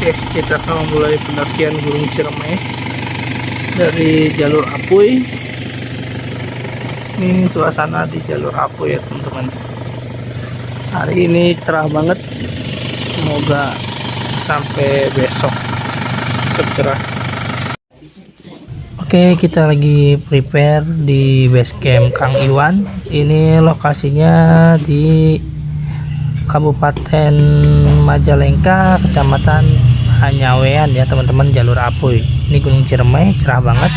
Oke, kita akan memulai pendakian Gunung Ciremai dari jalur Apuy. Ini suasana di jalur Apuy ya teman-teman. Hari ini cerah banget. Semoga sampai besok tetap cerah. Oke, kita lagi prepare di base camp Kang Iwan. Ini lokasinya di Kabupaten Majalengka, Kecamatan Hanyawean ya teman-teman, jalur Apuy. Ini Gunung Ciremai, cerah banget.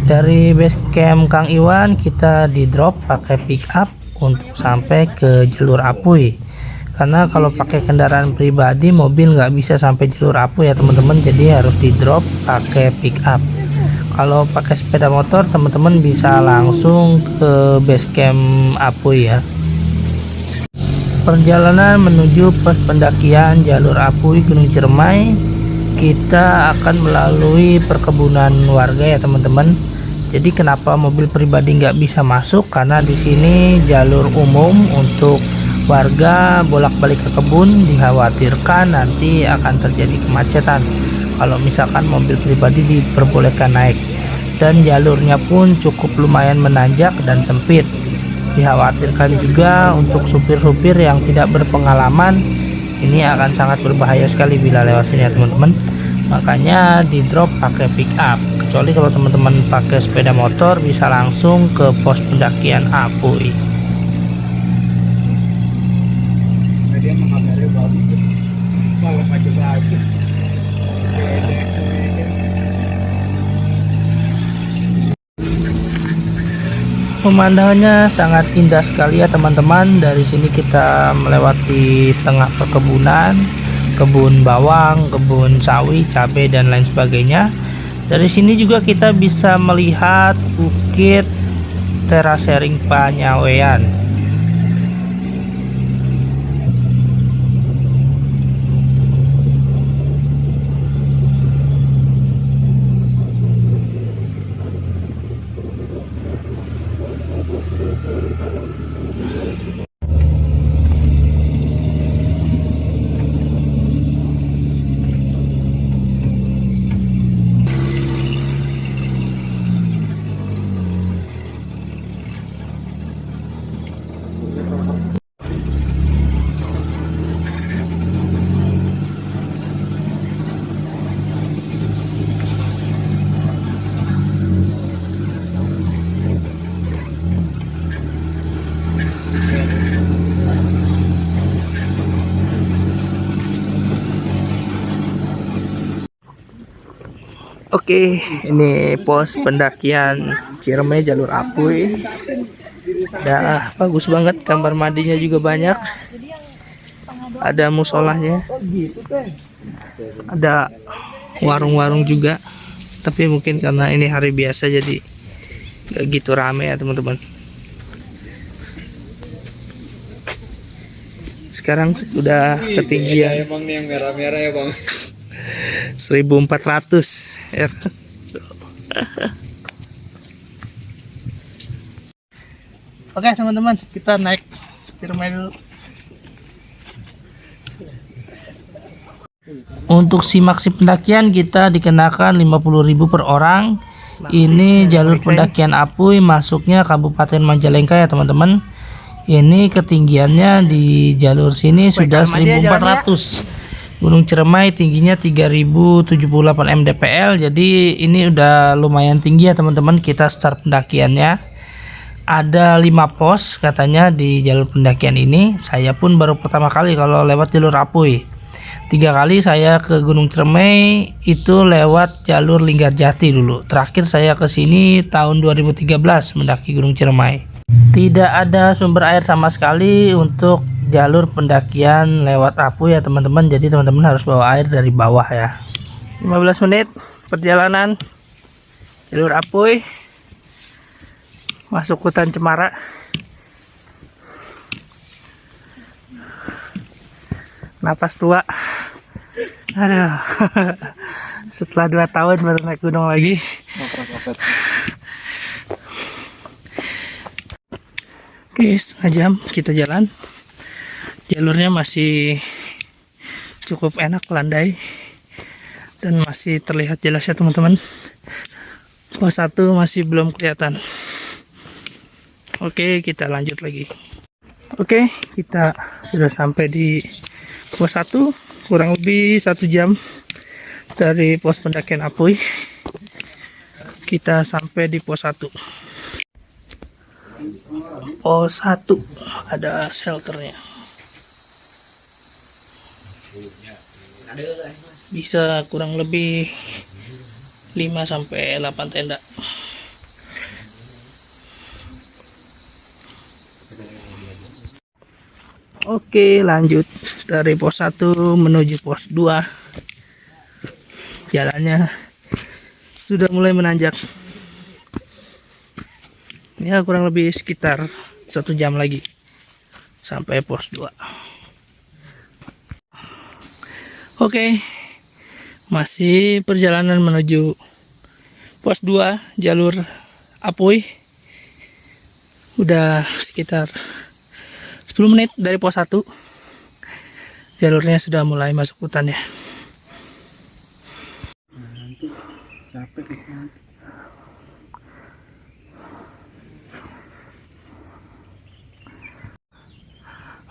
Dari base camp Kang Iwan kita di drop pakai pick up untuk sampai ke jalur Apuy. Karena kalau pakai kendaraan pribadi, mobil nggak bisa sampai jalur Apuy ya teman-teman, jadi harus di drop pakai pick up. Kalau pakai sepeda motor teman-teman bisa langsung ke base camp Apuy ya. Perjalanan menuju pos pendakian jalur Apuy Gunung Ciremai, kita akan melalui perkebunan warga ya teman-teman. Jadi kenapa mobil pribadi nggak bisa masuk, karena di sini jalur umum untuk warga bolak-balik ke kebun, dikhawatirkan nanti akan terjadi kemacetan kalau misalkan mobil pribadi diperbolehkan naik. Dan jalurnya pun cukup lumayan menanjak dan sempit. Dikhawatirkan juga untuk supir-supir yang tidak berpengalaman, ini akan sangat berbahaya sekali bila lewat sini ya teman-teman. Makanya di drop pakai pick up. Kecuali kalau teman-teman pakai sepeda motor, bisa langsung ke pos pendakian Apuy. Dia mengabarnya bagus, malah aja bagus. Pemandangannya sangat indah sekali ya teman-teman. Dari sini kita melewati tengah perkebunan, kebun bawang, kebun sawi, cabai dan lain sebagainya. Dari sini juga kita bisa melihat bukit terasering Panyawean. Oke, ini pos pendakian Ciremai jalur Apuy. Dah bagus banget, kamar mandinya juga banyak. Ada musolahnya. Ada warung-warung juga. Tapi mungkin karena ini hari biasa jadi gak gitu rame ya teman-teman. Sekarang sudah ketinggian Emang nih yang merah-merah ya bang. 1400 ya. Oke teman-teman, kita naik Ciremai dulu. Untuk si maksi pendakian kita dikenakan 50.000 per orang. Ini jalur pendakian Apuy, masuknya Kabupaten Majalengka ya teman-teman. Ini ketinggiannya di jalur sini sudah 1400. Gunung Ciremai tingginya 3078 mdpl, jadi ini udah lumayan tinggi ya teman-teman. Kita start pendakiannya. Ada 5 pos katanya di jalur pendakian ini. Saya pun baru pertama kali kalau lewat jalur Apuy. 3 kali saya ke Gunung Ciremai itu lewat jalur Linggarjati dulu. Terakhir saya ke sini tahun 2013 mendaki Gunung Ciremai. Tidak ada sumber air sama sekali untuk jalur pendakian lewat Apuy ya teman-teman, jadi teman-teman harus bawa air dari bawah ya. 15 menit perjalanan jalur Apuy masuk hutan cemara. Napas tua. Aduh. Setelah 2 tahun baru naik gunung lagi. Oke, setengah jam kita jalan. Jalurnya masih cukup enak, landai. dan masih terlihat jelas ya teman-teman. Pos 1 masih belum kelihatan. Oke, kita lanjut lagi. Oke, kita sudah sampai di pos 1, kurang lebih 1 jam dari pos pendakian Apuy. Kita sampai di pos 1. Pos 1 ada shelternya. Bisa kurang lebih 5-8 tenda. Oke, lanjut dari pos 1 menuju pos 2. Jalannya sudah mulai menanjak. Ya, kurang lebih sekitar 1 jam lagi sampai pos 2. Oke, masih perjalanan menuju pos 2 jalur Apuy. Udah sekitar 10 menit dari pos 1. Jalurnya sudah mulai masuk hutan ya.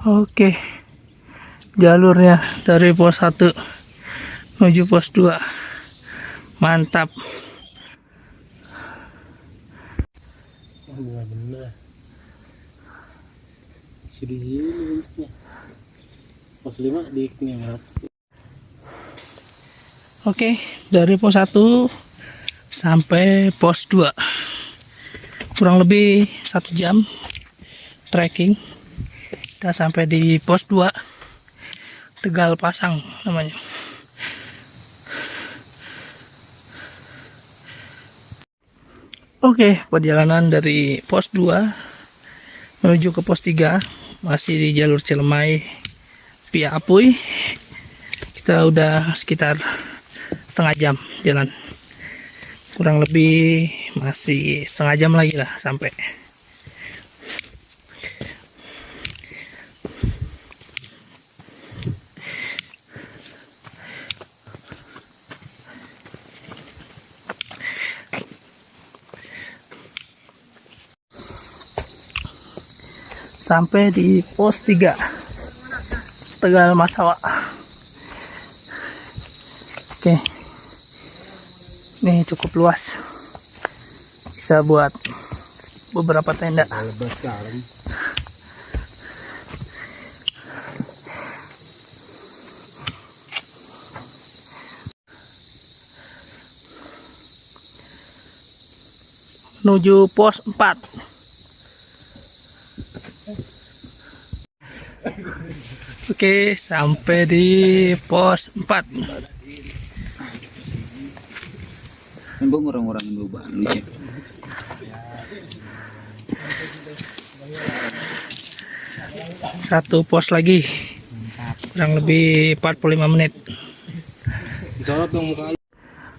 Oke, jalurnya dari pos 1 menuju pos 2. Mantap. Bener. Sudah pos 5 di 500. Oke, dari pos 1 sampai pos 2 kurang lebih 1 jam trekking. Kita sampai di pos 2 Tegal Pasang namanya. Oke, perjalanan dari pos 2 menuju ke pos 3 masih di jalur Cilemai via Apuy. Kita udah sekitar setengah jam jalan, kurang lebih masih setengah jam lagi lah sampai. Sampai di pos 3 Tegal Masawa. Oke, ini cukup luas, bisa buat beberapa tenda. Menuju pos 4. Oke, sampai di pos 4. Embung orang-orang berubah nih. Satu pos lagi, kurang lebih 45 menit.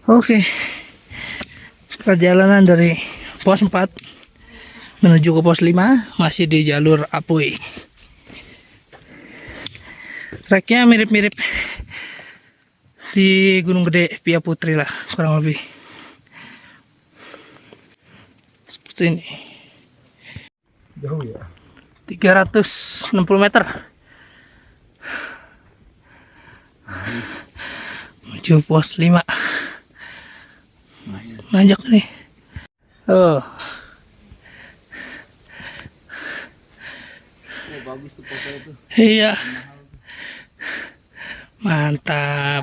Oke, perjalanan dari pos 4 menuju ke pos 5 masih di jalur Apuy. Treknya mirip-mirip di Gunung Gede via Putri lah, kurang lebih seperti ini. Jauh ya. 360 meter menuju pos 5. Nanjak nih. Oh, Bagus tuh foto itu. iya, mantap.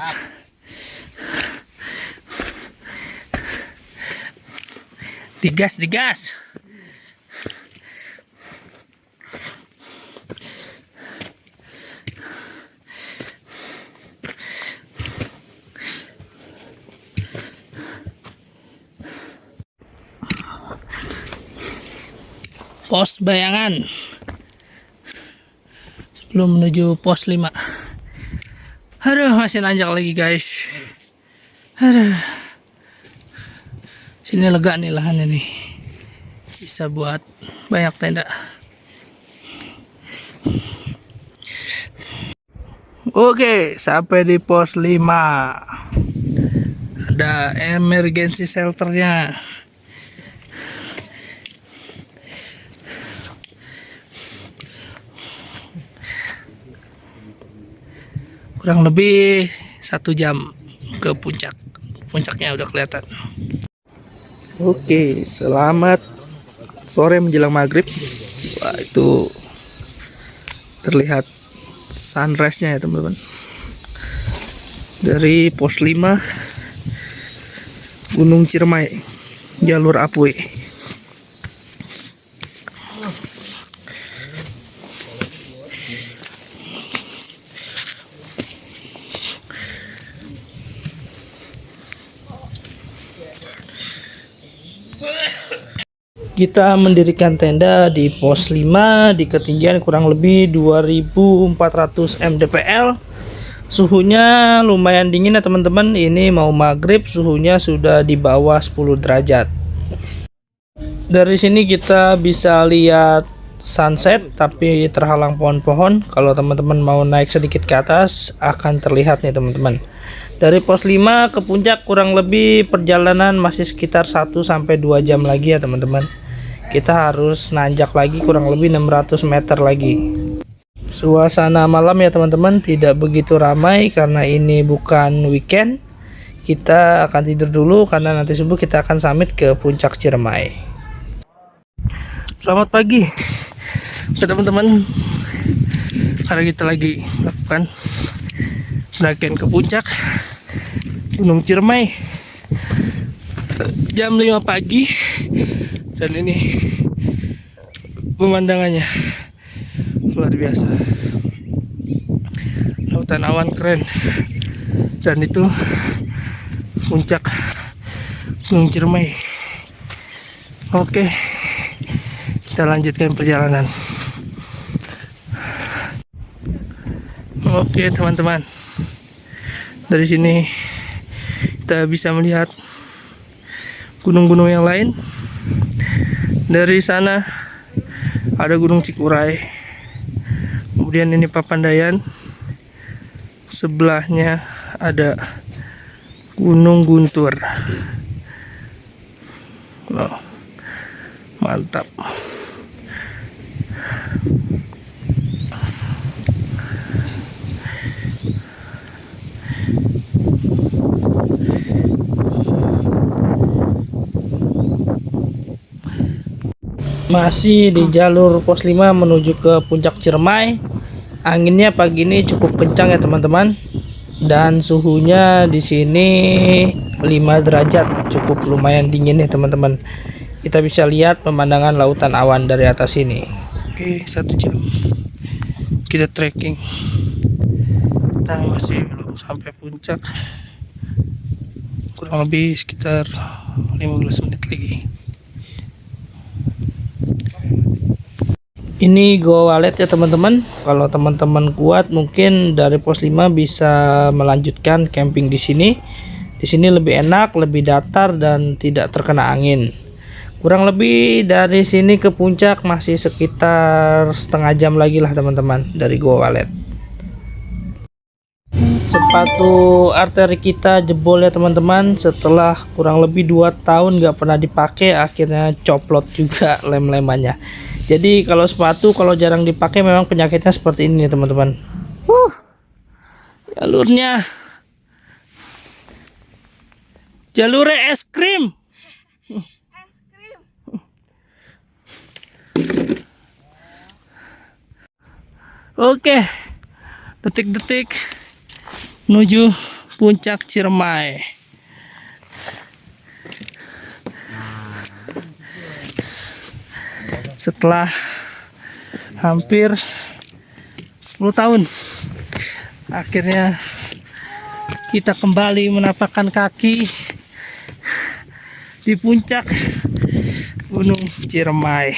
Digas, digas. Pos Bayangan sebelum menuju pos 5. Aduh, masih nanjak lagi guys. Aduh, sini lega nih lahan ini, bisa buat banyak tenda. Oke, sampai di pos 5. Ada emergency shelternya. Kurang lebih 1 jam ke puncak. Puncaknya udah kelihatan. Oke, selamat sore menjelang maghrib. Wah, itu terlihat sunrise-nya ya teman-teman. Dari pos 5 Gunung Ciremai, jalur Apui. Kita mendirikan tenda di pos 5 di ketinggian kurang lebih 2400 mdpl. Suhunya lumayan dingin ya teman-teman. Ini mau maghrib, suhunya sudah di bawah 10 derajat. Dari sini kita bisa lihat sunset tapi terhalang pohon-pohon. Kalau teman-teman mau naik sedikit ke atas akan terlihat nih teman-teman. Dari pos 5 ke puncak kurang lebih perjalanan masih sekitar 1-2 jam lagi ya teman-teman. Kita harus nanjak lagi kurang lebih 600 meter lagi. Suasana malam ya teman-teman tidak begitu ramai karena ini bukan weekend. Kita akan tidur dulu karena nanti subuh kita akan summit ke puncak Ciremai. Selamat pagi teman-teman. Karena kita lagi lakukan pendakian ke puncak Gunung Ciremai jam 5 pagi. Dan ini pemandangannya luar biasa, lautan awan keren, dan itu puncak Gunung Ciremai. Oke, kita lanjutkan perjalanan. Oke teman-teman, dari sini kita bisa melihat gunung-gunung yang lain. Dari sana ada Gunung Cikuray, kemudian ini Papandayan, sebelahnya ada Gunung Guntur. Oh, mantap. Masih di jalur pos 5 menuju ke puncak Ciremai. Anginnya pagi ini cukup kencang ya teman-teman. Dan suhunya di sini 5 derajat, cukup lumayan dingin ya teman-teman. Kita bisa lihat pemandangan lautan awan dari atas ini. Oke, 1 jam kita trekking. Kita masih belum sampai puncak. Kurang lebih sekitar 15 menit lagi. Ini Goa Walet ya teman-teman. Kalau teman-teman kuat mungkin dari pos 5 bisa melanjutkan camping di sini. Di sini lebih enak, lebih datar dan tidak terkena angin. Kurang lebih dari sini ke puncak masih sekitar setengah jam lagi lah teman-teman dari Goa Walet. Sepatu arteri kita jebol ya teman-teman. Setelah kurang lebih 2 tahun nggak pernah dipakai, akhirnya coplot juga lem-lemannya. Jadi kalau sepatu kalau jarang dipakai memang penyakitnya seperti ini nih teman-teman. Jalurnya jalurnya es krim. Oke, detik-detik menuju puncak Ciremai. Setelah hampir 10 tahun akhirnya kita kembali menapakkan kaki di puncak Gunung Ciremai.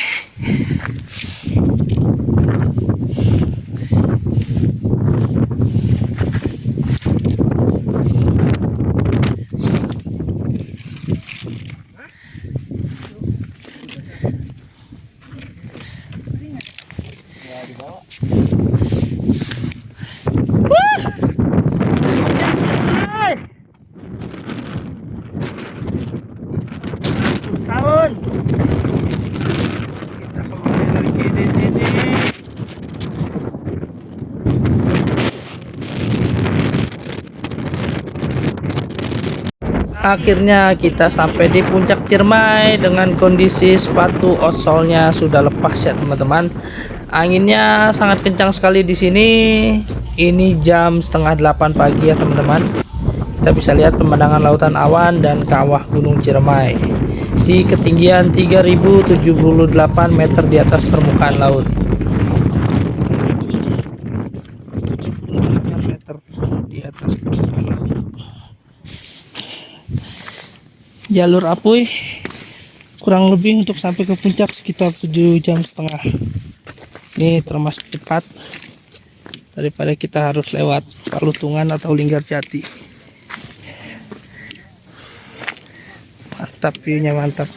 Akhirnya kita sampai di puncak Ciremai dengan kondisi sepatu outsole-nya sudah lepas ya teman-teman. Anginnya sangat kencang sekali di sini. Ini jam setengah 8 pagi ya teman-teman. Kita bisa lihat pemandangan lautan awan dan kawah Gunung Ciremai di ketinggian 3078 meter di atas permukaan laut. 78 meter di atas permukaan laut. Jalur Apuy kurang lebih untuk sampai ke puncak sekitar 7,5 jam. Ini termasuk cepat daripada kita harus lewat Palutungan atau Linggarjati. Mantap, view-nya mantap.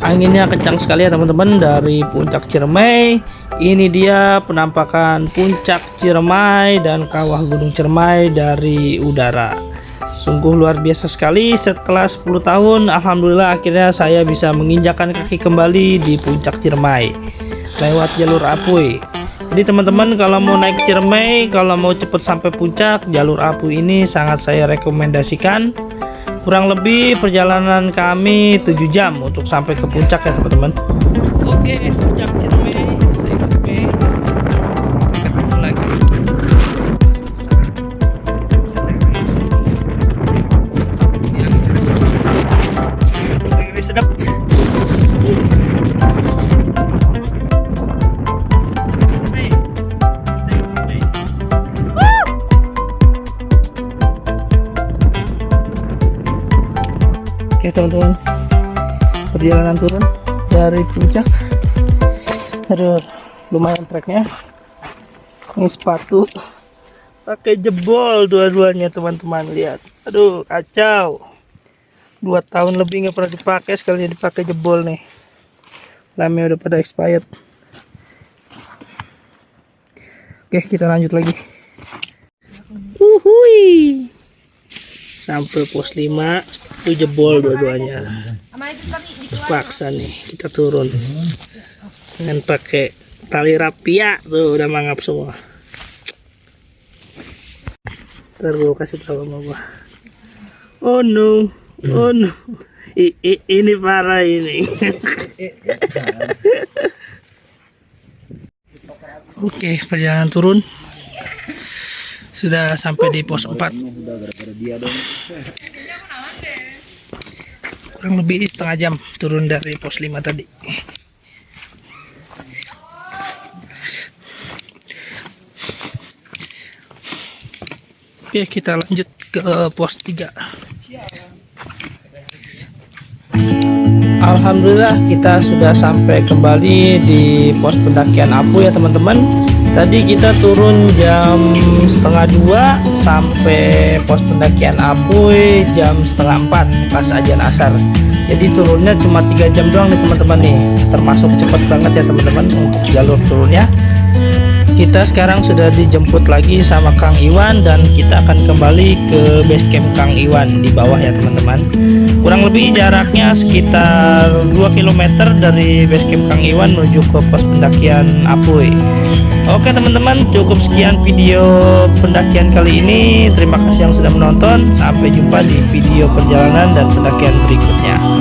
Anginnya kencang sekali ya teman-teman dari puncak Ciremai. Ini dia penampakan puncak Ciremai dan kawah Gunung Ciremai dari udara. Sungguh luar biasa sekali. Setelah 10 tahun alhamdulillah akhirnya saya bisa menginjakkan kaki kembali di puncak Ciremai lewat jalur Apuy. Jadi teman-teman kalau mau naik Ciremai, kalau mau cepat sampai puncak, jalur Apuy ini sangat saya rekomendasikan. Kurang lebih perjalanan kami 7 jam untuk sampai ke puncak ya teman-teman. Oke, puncak Ciremai saya sampai. Sampai ketemu lagi. Sedap. Oke teman-teman, perjalanan turun dari puncak. Aduh, lumayan treknya. Ini sepatu pakai jebol dua-duanya teman-teman, lihat. Aduh, kacau. 2 tahun lebih nggak pernah dipakai, sekalinya dipakai jebol nih. Lamnya udah pada expired. Oke, kita lanjut lagi. Uhui. Sampai pos 5, itu jebol dua-duanya. Terpaksa nih kita turun dengan pakai tali rapia tuh, udah mangap semua. Terus kasih tahu sama gua. Oh no, oh no, ini parah ini. Oke, perjalanan turun. Sudah sampai di pos 4. Kurang lebih setengah jam turun dari pos 5 tadi. Oke, kita lanjut ke pos 3. Alhamdulillah kita sudah sampai kembali di pos pendakian Apuy ya teman-teman. Tadi kita turun jam setengah 2 sampai pos pendakian Apuy jam setengah 4 pas azan asar. Jadi turunnya cuma 3 jam doang nih teman-teman nih. Termasuk cepat banget ya teman-teman untuk jalur turunnya. Kita sekarang sudah dijemput lagi sama Kang Iwan dan kita akan kembali ke base camp Kang Iwan di bawah ya teman-teman. Kurang lebih jaraknya sekitar 2 km dari base camp Kang Iwan menuju ke pos pendakian Apuy. Oke teman-teman, cukup sekian video pendakian kali ini. Terima kasih yang sudah menonton. Sampai jumpa di video perjalanan dan pendakian berikutnya.